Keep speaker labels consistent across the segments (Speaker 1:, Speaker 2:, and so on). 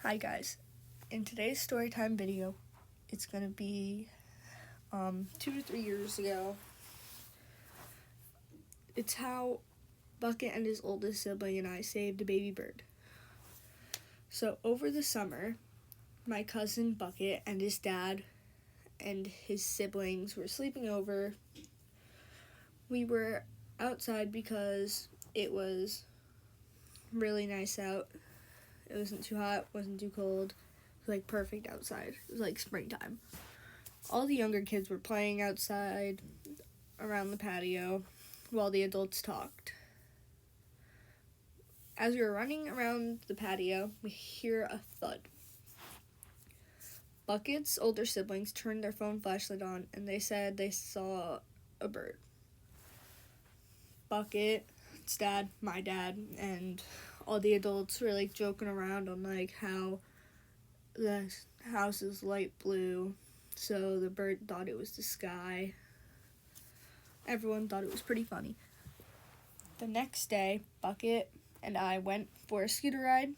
Speaker 1: Hi guys, in today's storytime video, it's going to be 2 to 3 years ago. It's how Bucket and his oldest sibling and I saved a baby bird. So over the summer, my cousin Bucket and his dad and his siblings were sleeping over. We were outside because it was really nice out. It wasn't too hot, wasn't too cold. It was like perfect outside. It was like springtime. All the younger kids were playing outside around the patio while the adults talked. As we were running around the patio, we hear a thud. Bucket's older siblings turned their phone flashlight on and they said they saw a bird. Bucket's dad, my dad, and all the adults were like joking around on like how the house is light blue, so the bird thought it was the sky. Everyone thought it was pretty funny. The next day, Bucket and I went for a scooter ride,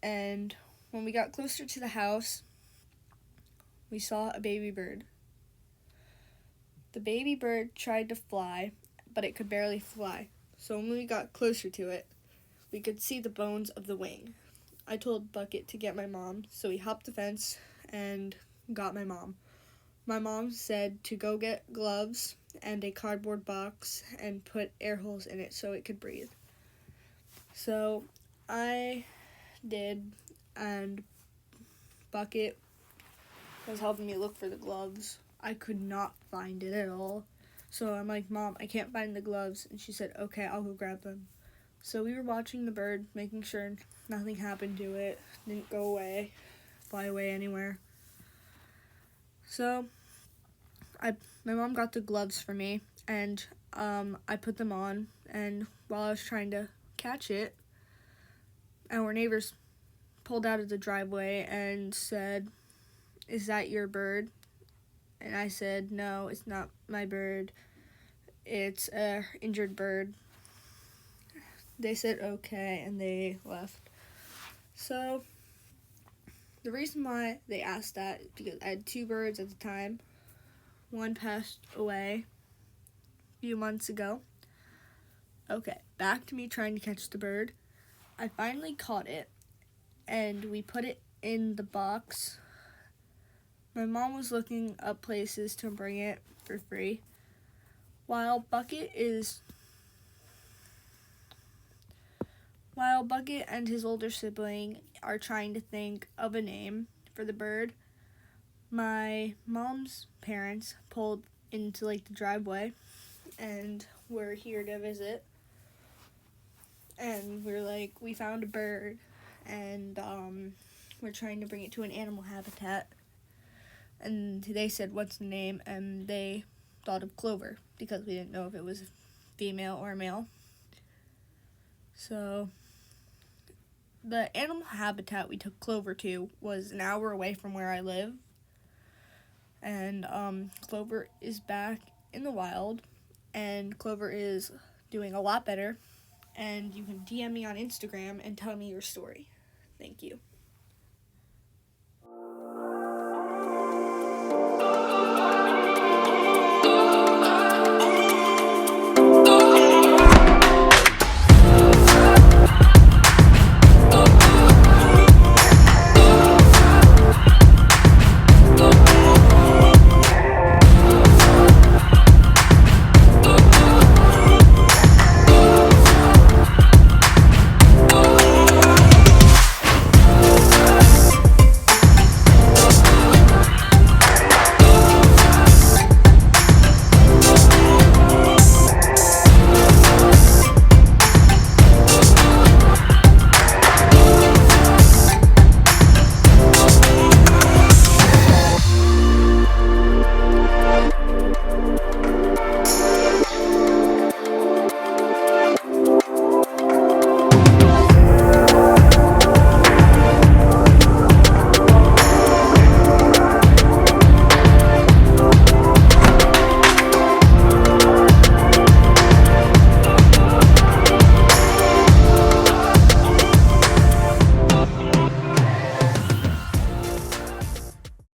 Speaker 1: and when we got closer to the house, we saw a baby bird. The baby bird tried to fly, but it could barely fly, so when we got closer to it, we could see the bones of the wing. I told Bucket to get my mom, so he hopped the fence and got my mom. My mom said to go get gloves and a cardboard box and put air holes in it so it could breathe. So I did, and Bucket was helping me look for the gloves. I could not find it at all. So I'm like, Mom, I can't find the gloves. And she said, okay, I'll go grab them. So we were watching the bird, making sure nothing happened to it, didn't go away, fly away anywhere. So my mom got the gloves for me, and I put them on, and while I was trying to catch it, our neighbors pulled out of the driveway and said, "Is that your bird?" And I said, "No, it's not my bird. It's a injured bird." They said okay, and they left. So the reason why they asked that is because I had 2 birds at the time. One passed away a few months ago. Okay, back to me trying to catch the bird. I finally caught it, and we put it in the box. My mom was looking up places to bring it for free. While Bucket and his older sibling are trying to think of a name for the bird, my mom's parents pulled into like the driveway and were here to visit. And we're like, we found a bird, and we're trying to bring it to an animal habitat. And they said, what's the name? And they thought of Clover because we didn't know if it was female or male. So the animal habitat we took Clover to was an hour away from where I live. And Clover is back in the wild, and Clover is doing a lot better. And you can DM me on Instagram and tell me your story. Thank you.